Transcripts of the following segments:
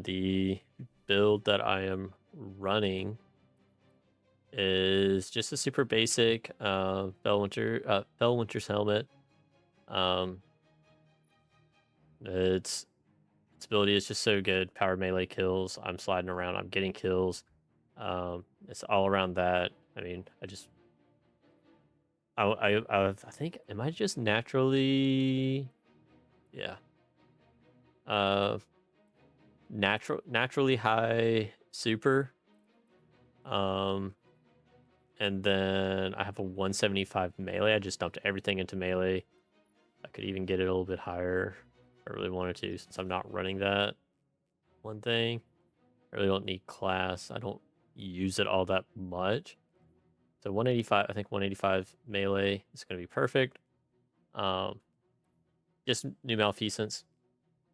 and the build that I am running is just a super basic Fellwinter's helmet. Um, its ability is just so good. Power melee kills. I'm sliding around. I'm getting kills. It's all around that. I mean, I think, am I just naturally, yeah, uh, naturally high super. Um, and then I have a 175 melee. I just dumped everything into melee. I could even get it a little bit higher if I really wanted to, since I'm not running that one thing. I really don't need class. I don't use it all that much. So 185, I think 185 melee is going to be perfect. Just new malfeasance,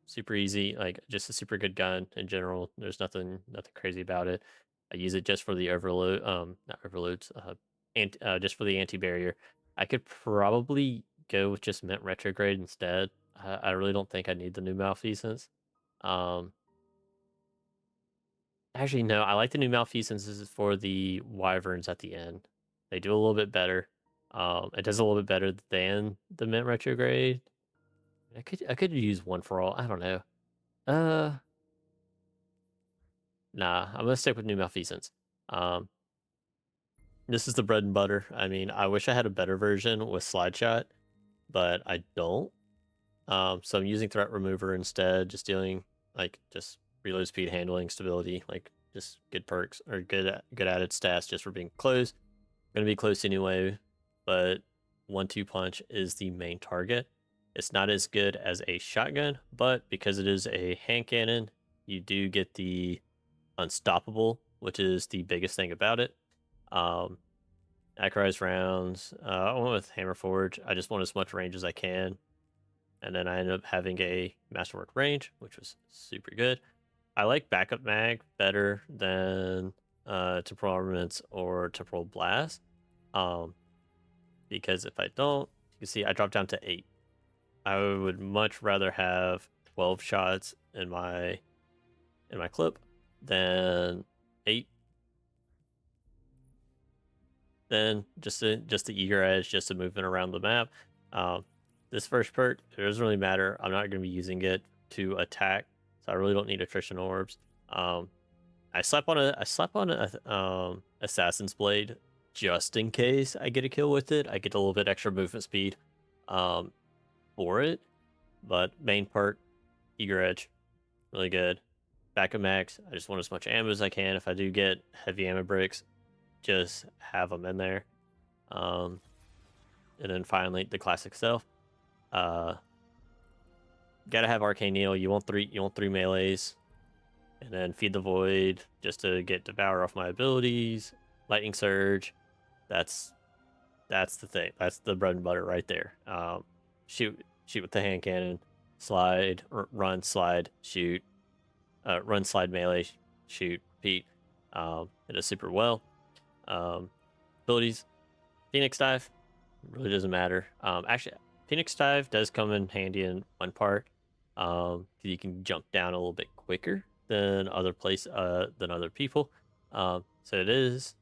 super easy, like just a super good gun in general. There's nothing crazy about it. I use it just for the overload, not overloads, just for the anti-barrier. I could probably go with just mint retrograde instead. I really don't think I need the new malfeasance. Um, Actually, no, I like the new malfeasances for the wyverns at the end. They do a little bit better. It does a little bit better than the mint retrograde. I could use one for all. I don't know. Uh, nah, I'm gonna stick with new malfeasance. Um, this is the bread and butter. I mean, I wish I had a better version with slide shot, but I don't. So I'm using threat remover instead, just dealing like just reload speed, handling, stability, like just good perks or good added stats just for being close. Gonna be close anyway, but 1-2 punch is the main target. It's not as good as a shotgun, but because it is a hand cannon, you do get the unstoppable, which is the biggest thing about it. Accurized rounds. I went with Hammer Forge. I just want as much range as I can. And then I ended up having a Masterwork range, which was super good. I like backup mag better than temporal armaments or temporal blast. Because if I don't, you can see I dropped down to 8. I would much rather have 12 shots in my clip than 8. Then just the eager edge, just the movement around the map. This first perk, it doesn't really matter. I'm not going to be using it to attack, so I really don't need attrition orbs. I slap on a assassin's blade just in case I get a kill with it. I get a little bit extra movement speed for it, but main part, eager edge, really good. Backup max, I just want as much ammo as I can. If I do get heavy ammo bricks, just have them in there. And then finally the classic self. Gotta have arcane needle. You want three melees, and then feed the void just to get devour off my abilities. Lightning surge. That's the thing. That's the bread and butter right there. Shoot with the hand cannon. Slide, run, slide, shoot. Run, slide, melee, shoot, repeat. It does super well. Abilities, Phoenix Dive, really doesn't matter. Actually, Phoenix Dive does come in handy in one part. You can jump down a little bit quicker than other people. So it is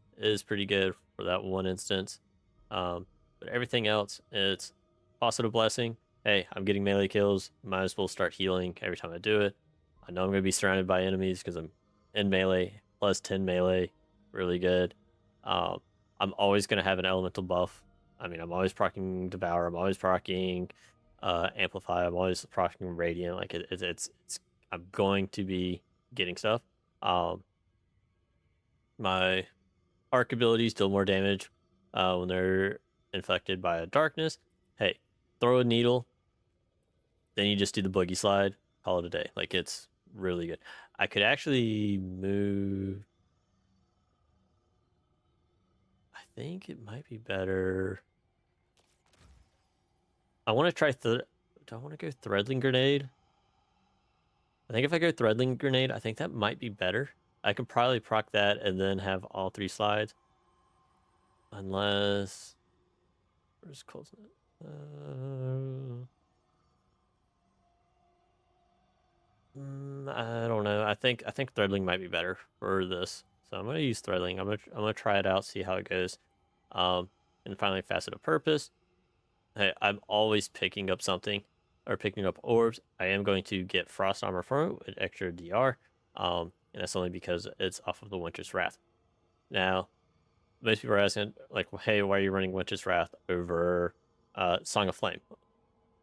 pretty good for that one instance. But everything else, it's positive blessing. Hey, I'm getting melee kills. Might as well start healing every time I do it. I know I'm going to be surrounded by enemies because I'm in melee, plus 10 melee, really good. I'm always going to have an elemental buff. I mean, I'm always proccing Devour, I'm always proccing Amplify, I'm always proccing Radiant. Like, it's I'm going to be getting stuff. My arc abilities deal more damage when they're infected by a darkness. Hey, throw a needle, then you just do the boogie slide, call it a day. Like, it's really good. I could actually move. I think it might be better. I want to try. Do I want to go Threadling Grenade? I think if I go Threadling Grenade, I think that might be better. I could probably proc that and then have all 3 slides. Unless. Where's close? I don't know. I think threadling might be better for this, so I'm gonna use threadling. I'm gonna try it out, see how it goes. Um, and finally, facet of purpose. Hey, I'm always picking up something or picking up orbs. I am going to get frost armor for it with extra DR. And that's only because it's off of the Winter's Wrath. Now, most people are asking, like, hey, why are you running Winter's Wrath over Song of Flame?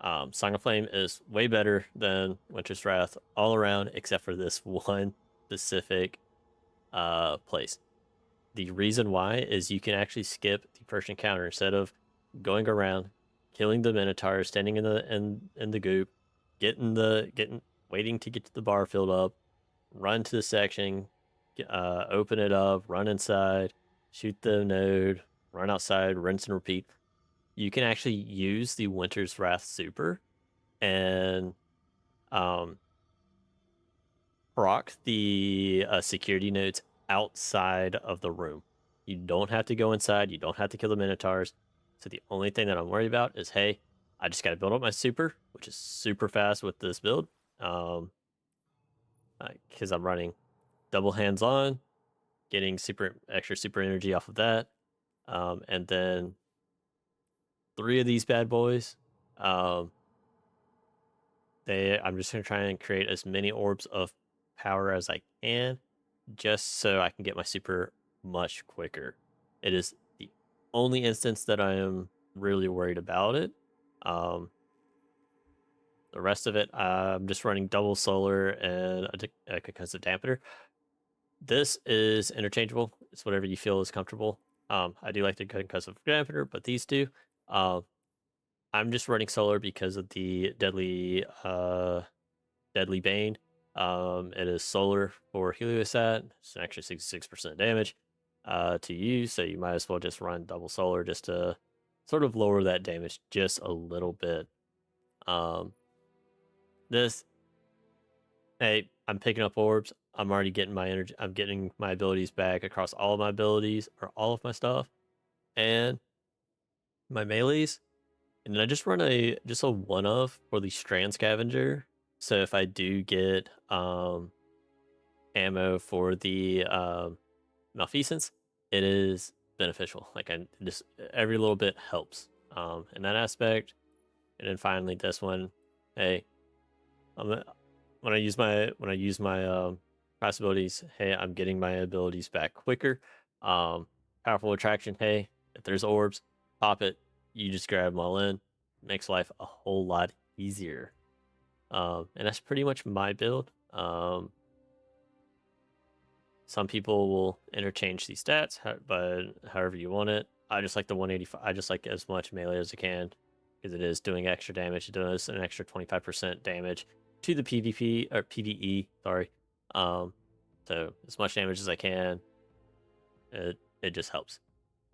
Song of Flame is way better than Winter's Wrath all around, except for this one specific place. The reason why is you can actually skip the first encounter instead of going around, killing the Minotaur, standing in the goop, getting waiting to get to the bar filled up, run to the section, open it up, run inside, shoot the node, run outside, rinse and repeat. You can actually use the Winter's Wrath super and um, proc the security nodes outside of the room. You don't have to go inside. You don't have to kill the Minotaurs. So the only thing that I'm worried about is, hey, I just got to build up my super, which is super fast with this build. Because I'm running double hands on, getting extra super energy off of that. And then 3 of these bad boys. Um, I'm just gonna try and create as many orbs of power as I can, just so I can get my super much quicker. It is the only instance that I am really worried about it. Um, the rest of it, I'm just running double solar and a concussive dampener. This is interchangeable. It's whatever you feel is comfortable. I do like the concussive dampener, but these two, um, I'm just running solar because of the deadly bane. It is solar for Heliostat. It's an extra 66% damage to use, so you might as well just run double solar just to sort of lower that damage just a little bit. Um, this, hey, I'm picking up orbs. I'm already getting my energy. I'm getting my abilities back across all of my abilities or all of my stuff, and my melees. And then I just run a one of for the strand scavenger. So if I do get ammo for the malfeasance, it is beneficial. Like I just every little bit helps in that aspect. And then finally this one, hey, when I use my class abilities, hey, I'm getting my abilities back quicker. Um, Powerful attraction, hey, if there's orbs, pop it. You just grab them all in. Makes life a whole lot easier. And that's pretty much my build. Some people will interchange these stats, but however you want it. I just like the 185. I just like as much melee as I can because it is doing extra damage. It does an extra 25% damage to the PvP or PvE. Sorry. So as much damage as I can. It just helps.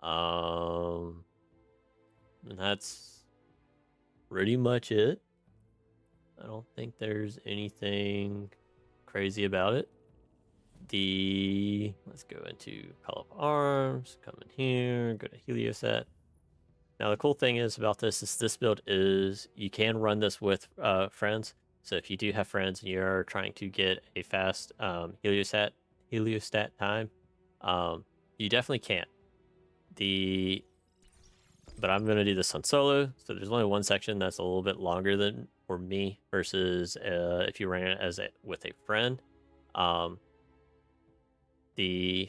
And that's pretty much it. I don't think there's anything crazy about it. Let's go into Call of Arms, come in here, go to Heliostat. Now the cool thing is about this is this build is you can run this with friends. So if you do have friends and you're trying to get a fast Heliostat time, you definitely can. But I'm gonna do this on solo. So there's only one section that's a little bit longer than for me versus if you ran it with a friend.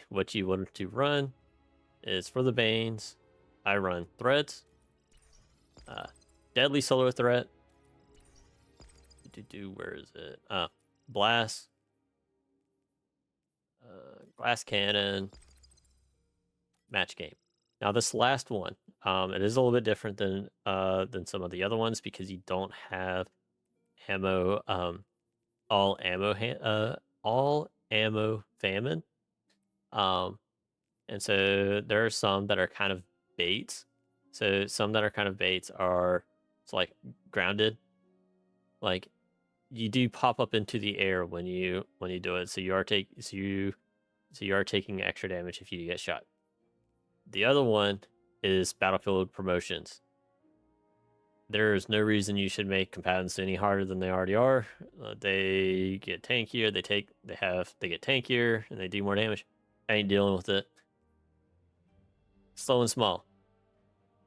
What you want to run is for the Banes. I run threads, deadly solar threat. Where is it? Blast, glass cannon, match game. Now this last one, it is a little bit different than some of the other ones because you don't have ammo, all ammo famine. And so there are some that are kind of baits. So some that are kind of baits are it's like grounded. Like you do pop up into the air when you do it. So you are taking extra damage if you get shot. The other one is battlefield promotions. There's no reason you should make combatants any harder than they already are. They get tankier. They get tankier and they do more damage. I ain't dealing with it. Slow and small.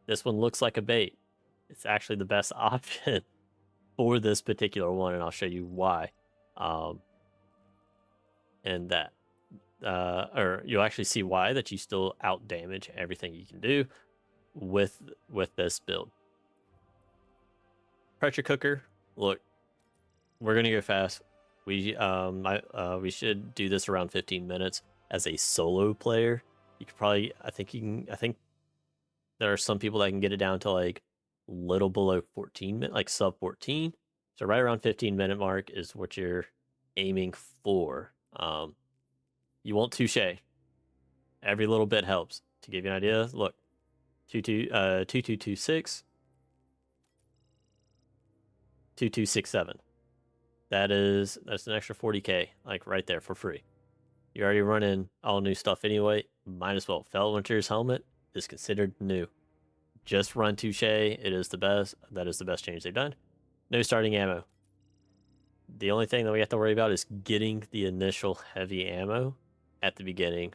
This one looks like a bait. It's actually the best option for this particular one, and I'll show you why. And that, or you'll actually see why that you still out damage everything you can do with this build. Pressure cooker. Look, we're gonna go fast. We should do this around 15 minutes as a solo player. You could probably, I think there are some people that can get it down to like little below 14 minutes, like sub 14. So right around 15-minute mark is what you're aiming for. You won't touche. Every little bit helps. To give you an idea, look, 2226, 2267. That's an extra 40k, like right there for free. You're already running all new stuff anyway. Might as well. Felwinter's helmet is considered new. Just run Touche. It is the best. That is the best change they've done. No starting ammo. The only thing that we have to worry about is getting the initial heavy ammo at the beginning.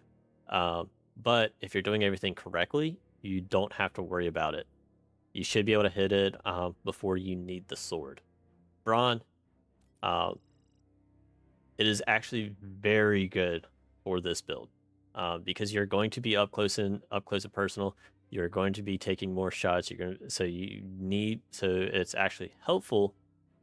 But if you're doing everything correctly, you don't have to worry about it. You should be able to hit it before you need the sword. Brawn, it is actually very good for this build because you're going to be up close and personal. You're going to be taking more shots. So it's actually helpful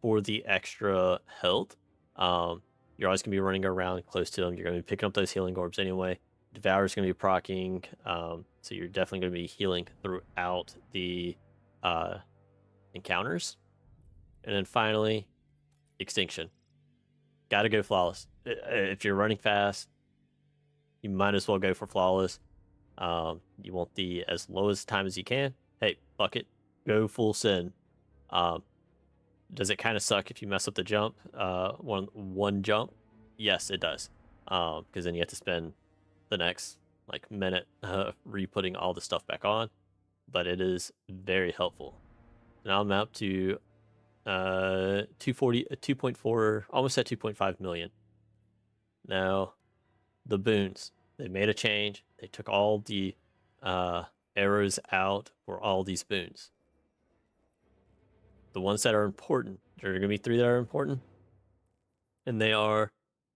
for the extra health. You're always gonna be running around close to them. You're gonna be picking up those healing orbs anyway. Devour's gonna be proccing, so you're definitely gonna be healing throughout the encounters. And then finally, extinction. Gotta go flawless. If you're running fast, you might as well go for flawless. You want the as low as time as you can. Hey, fuck it, go full sin. Does it kind of suck if you mess up the jump? One jump? Yes, it does. Because then you have to spend the next like minute re-putting all the stuff back on. But it is very helpful. Now I'm up to 2.4, almost at 2.5 million. Now, the boons. They made a change. They took all the arrows out for all these boons. The ones that are important. There are going to be 3 that are important. And they are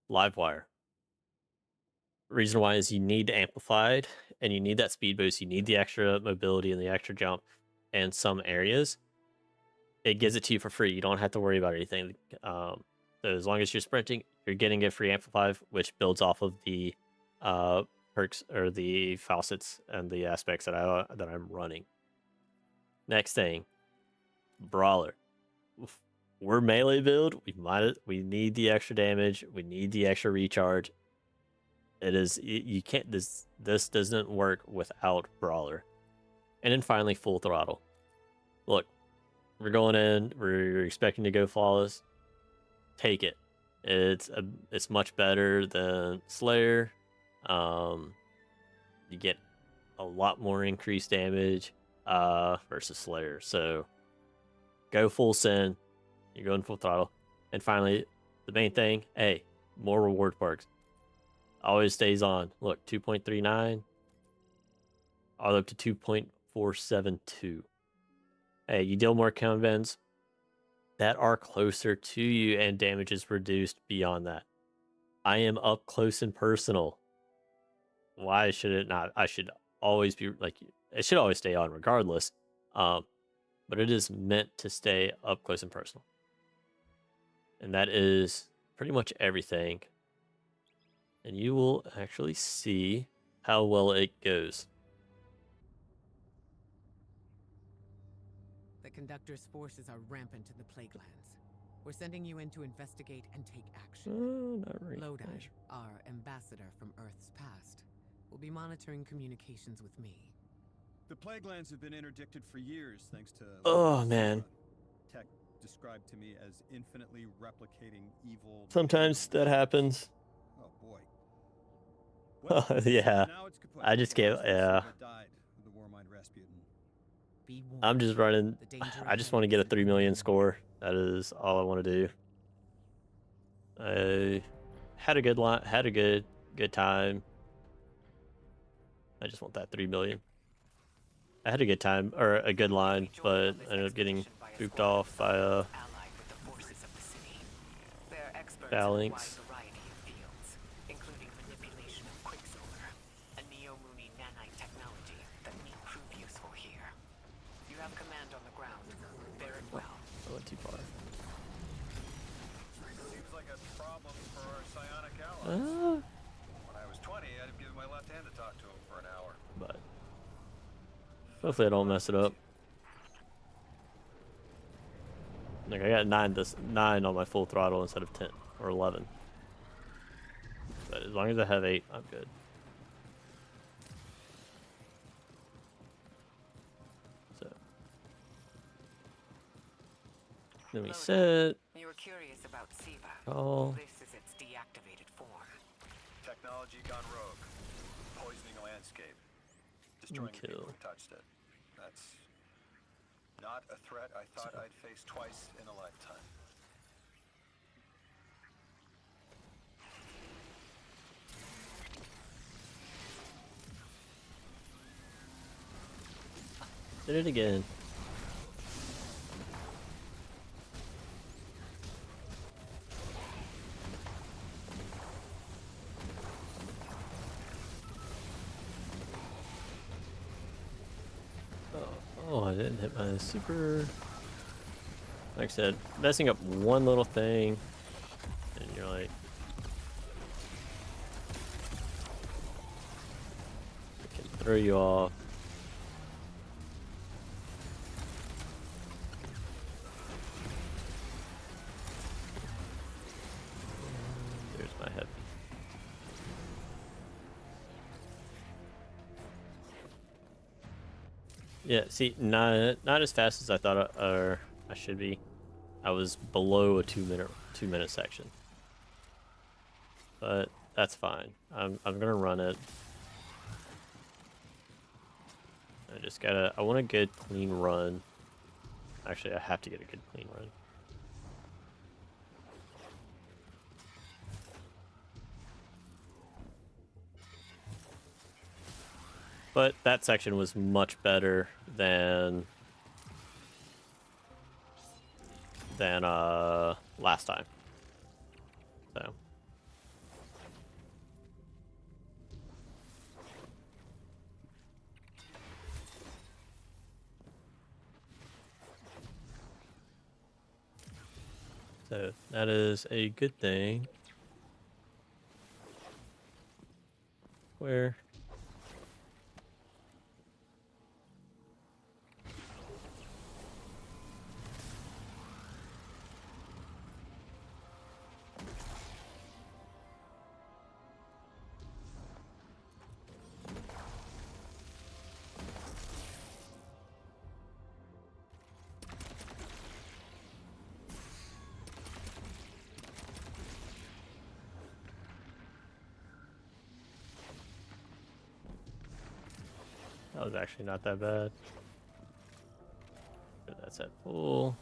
live wire. Reason why is you need amplified and you need that speed boost. You need the extra mobility and the extra jump in some areas. It gives it to you for free. You don't have to worry about anything. So as long as you're sprinting, you're getting a free amplify, which builds off of the perks or the faucets and the aspects that I'm running. Next thing, brawler. We're melee build. We need the extra damage. We need the extra recharge. It is you can't this doesn't work without brawler. And then finally, full throttle. Look, we're going in. We're expecting to go flawless. Take it. It's much better than Slayer. You get a lot more increased damage versus Slayer. So go full sin. You're going full throttle. And finally, the main thing, hey, more reward perks. Always stays on. Look, 2.39 all up to 2.472. Hey, you deal more combos that are closer to you and damage is reduced beyond that. I am up close and personal. Why should it not? I should always be like, it should always stay on regardless. But it is meant to stay up close and personal. And that is pretty much everything. And you will actually see how well it goes. The Conductor's forces are rampant in the Plague Lands. We're sending you in to investigate and take action. Not really. Lodi, our ambassador from Earth's past, will be monitoring communications with me. The Plague Lands have been interdicted for years thanks to... Oh, man. Tech described to me as infinitely replicating evil... Sometimes that happens. Oh, boy. Well, yeah. now it's kaput. I just gave... Yeah. Died with the Warmind Rasputin. Be warned. I'm just running. The danger I just ahead want to get a isn't 3 million remaining. score. That is all I want to do. I had a good line, had a good time. I just want that 3 million. I had a good time or a good line, but I ended up getting booped off by They're experts in a wide Phalanx. variety of fields, including manipulation of quicksilver, a neo-Mooney nanite technology that may prove useful here. You have command on the ground. Bear it well. I went too far. Seems like a problem for our psionic allies. When I was 20, I'd have given my left hand to talk to him for an hour. But hopefully I don't mess it up. Like I got 9 on my full throttle instead of 10 or 11. But as long as I have 8, I'm good. So then we set. You were curious about Siva. Oh, This is its deactivated form. Technology gone rogue. Poisoning a landscape. Destroying the people who touched it. That's not a threat I thought I'd face twice in a lifetime. did it again. Oh, I didn't hit my super. Like I said, messing up one little thing, and you're like, it can throw you off. There's my heavy. Yeah, see, not as fast as I thought I should be. I was below a 2 minute section, but that's fine. I'm gonna run it. I want a good clean run. Actually, I have to get a good clean run. But that section was much better than last time. So that is a good thing. Where? That was actually not that bad. That's at full.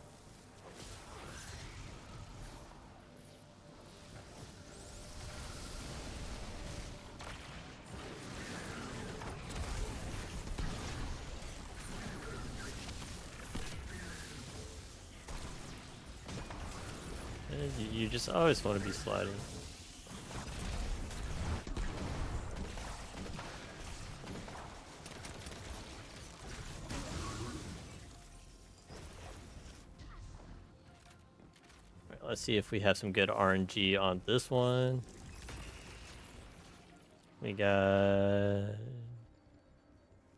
And you just always want to be sliding. Let's see if we have some good RNG on this one. We got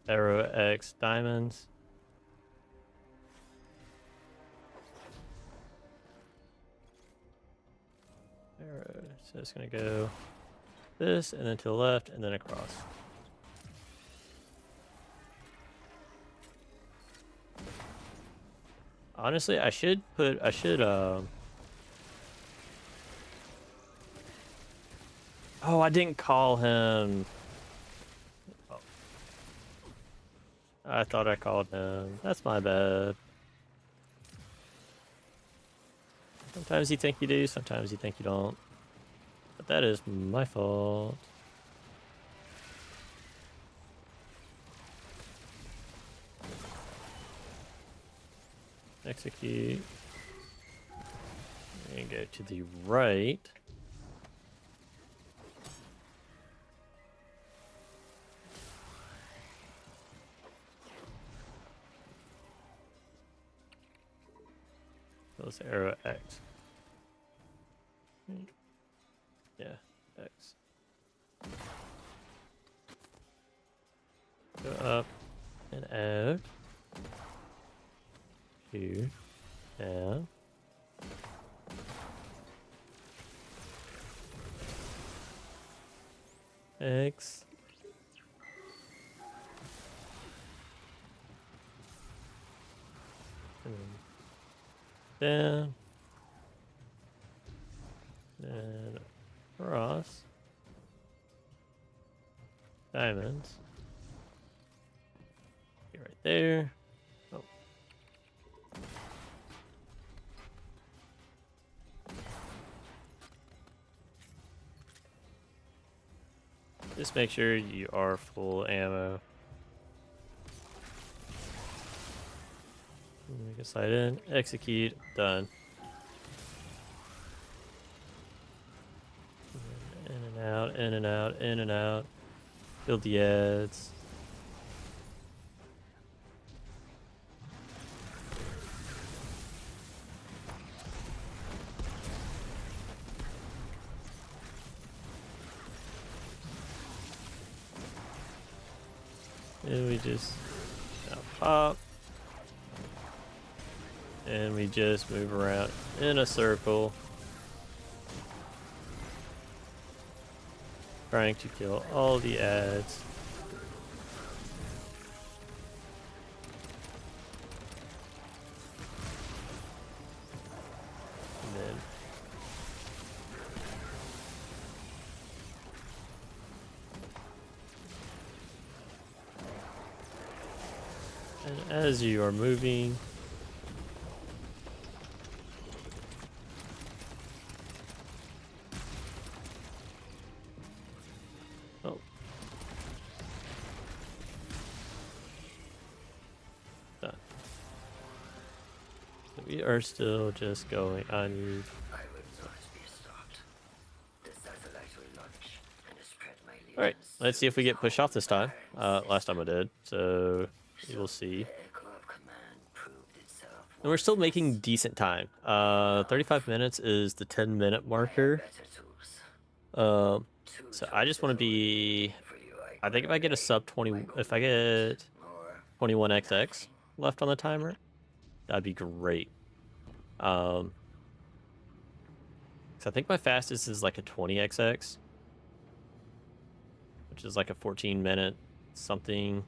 Arrow X diamonds. Arrow. So it's gonna go this and then to the left and then across. Honestly, I should Oh, I didn't call him. Oh. I thought I called him. That's my bad. Sometimes you think you do, sometimes you think you don't. But that is my fault. Execute. And go to the right. Those arrow X. Yeah, X. Go up and out. Here. Down. X. And down. And across. Diamonds. Get right there. Oh. Just make sure you are full ammo. You can slide in, execute, done. In and out, in and out, in and out. Kill the ads. And we just pop. And we just move around in a circle. Trying to kill all the ads. And then and as you are moving, oh, done. So we are still just going. I need. All right, let's see if we get pushed off this time. Last time I did, so we will see. And we're still making decent time. 35 minutes is the 10-minute marker. So I just want to be. I think if I get a sub 20, if I get 21xx left on the timer, that'd be great. So I think my fastest is like a 20xx. Which is like a 14-minute something.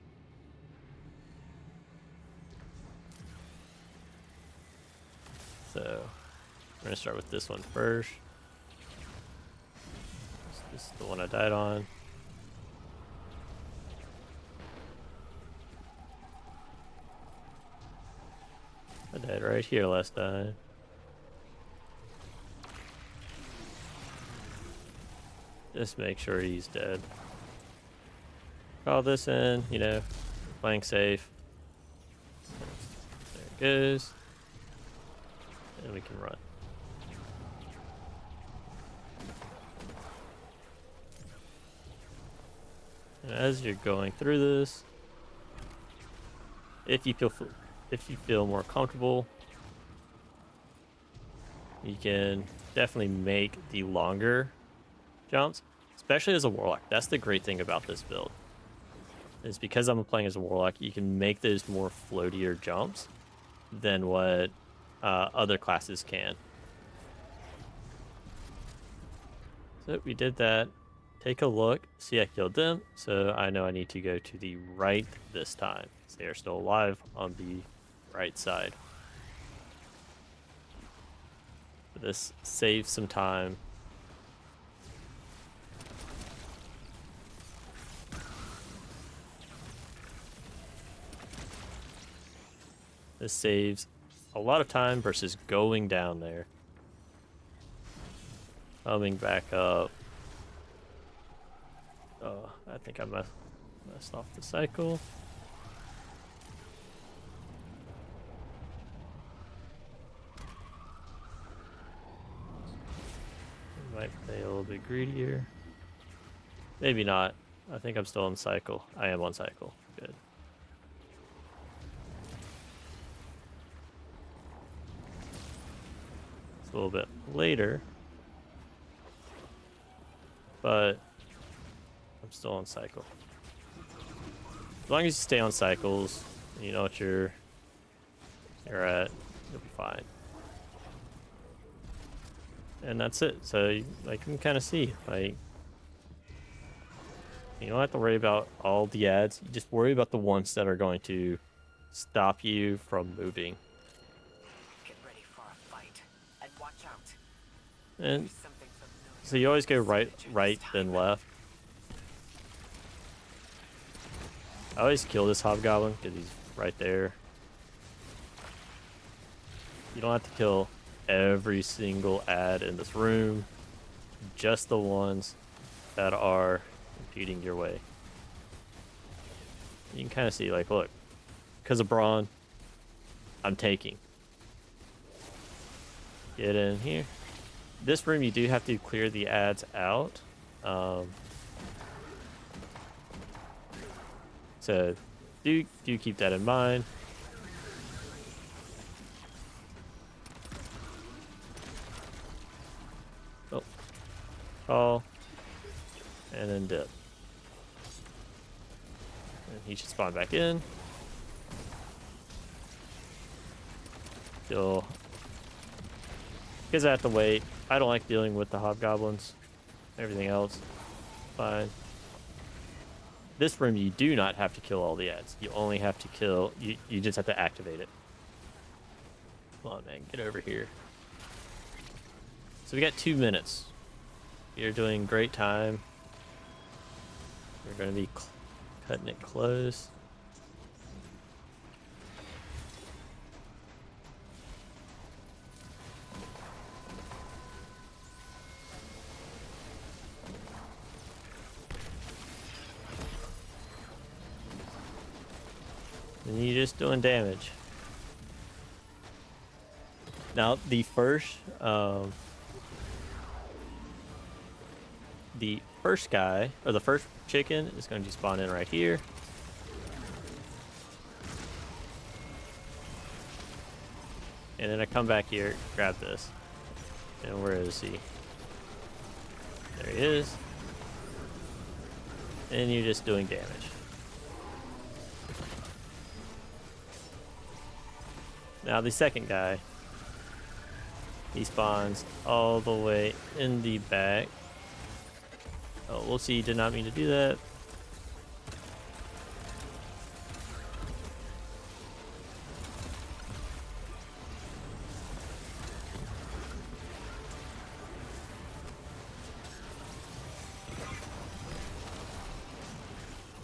So we're gonna start with this one first. This is the one I died on. I died right here last time. Just make sure he's dead. Call this in, you know, playing safe. There it goes. And we can run. And as you're going through this, if you feel more comfortable, you can definitely make the longer jumps, especially as a warlock. That's the great thing about this build. Is because I'm playing as a warlock, you can make those more floatier jumps than what other classes can. So we did that. Take a look. See, I killed them. So I know I need to go to the right this time. They are still alive on the right side. This saves some time. This saves a lot of time versus going down there. Coming back up. Oh, I think I messed off the cycle. Might play a little bit greedier. Maybe not. I think I'm still on cycle. I am on cycle. Good. It's a little bit later. But I'm still on cycle. As long as you stay on cycles, you know what you're at, you'll be fine. And that's it. So you can kind of see, like, you don't have to worry about all the ads. You just worry about the ones that are going to stop you from moving. Get ready for a fight, and watch out. And There's something familiar so you always go about right, this signature right, this then time. left. I always kill this hobgoblin because he's right there. You don't have to kill every single ad in this room, just the ones that are impeding your way. You can kind of see, like, look, because of Brawn, I'm taking. Get in here. This room, you do have to clear the ads out. So do keep that in mind. Oh, call, and then dip. And he should spawn back in. Kill. Because I have to wait. I don't like dealing with the hobgoblins. Everything else, fine. This room, you do not have to kill all the ads. You only have to kill. You just have to activate it. Come on, man, get over here. So we got 2 minutes. You're doing great time. We're going to be cutting it close. And you're just doing damage. Now, the first guy, or the first chicken, is going to spawn in right here. And then I come back here, grab this. And where is he? There he is. And you're just doing damage. Now the second guy, he spawns all the way in the back. Oh, we'll see, did not mean to do that.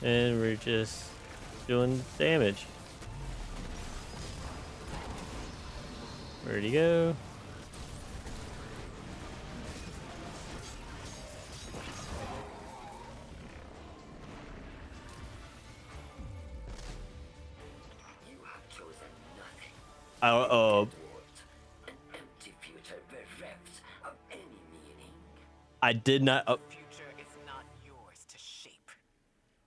And we're just doing damage. Where'd he go? You have chosen nothing. Oh, An empty future bereft of any meaning. I did not. The future is not yours to shape.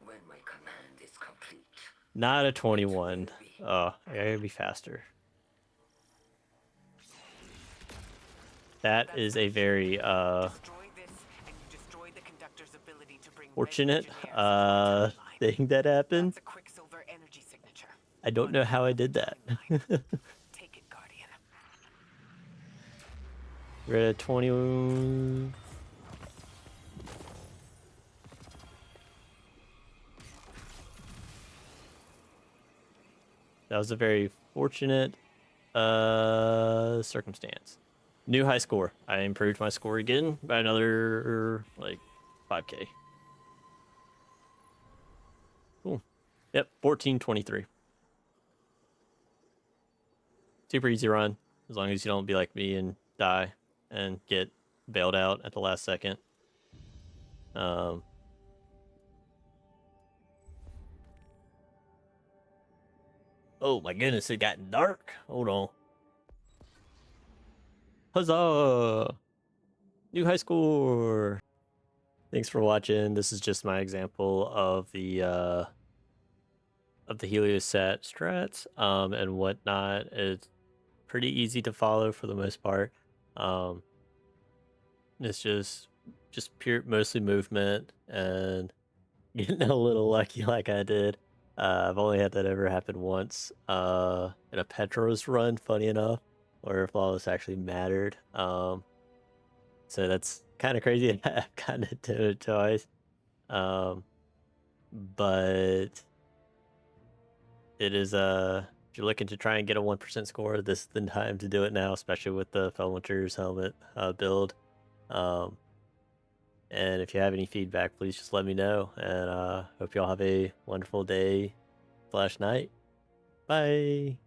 When my command is complete, Not a 21. Oh, I gotta be faster. That is a very Destroy this, and you destroy the conductor's ability to bring fortunate many engineers into our timeline. thing that happened. That's a Quicksilver energy signature. I don't know how I did that. Take it, Guardian. We're at 20. That was a very fortunate circumstance. New high score. I improved my score again by another like 5K. Cool. Yep, 1423. super easy run, as long as you don't be like me and die and get bailed out at the last second. Oh my goodness, it got dark. Hold on. Huzzah! New high score. Thanks for watching. This is just my example of the Heliostat strats and whatnot. It's pretty easy to follow for the most part. It's just pure mostly movement and getting a little lucky like I did. I've only had that ever happen once in a Petros run, funny enough, where flawless actually mattered. So that's kind of crazy. I've gotten it to it twice. But it is if you're looking to try and get a 1% score, this is the time to do it now, especially with the Felwinter's helmet build. And if you have any feedback, please just let me know. And hope you all have a wonderful day/night. Bye.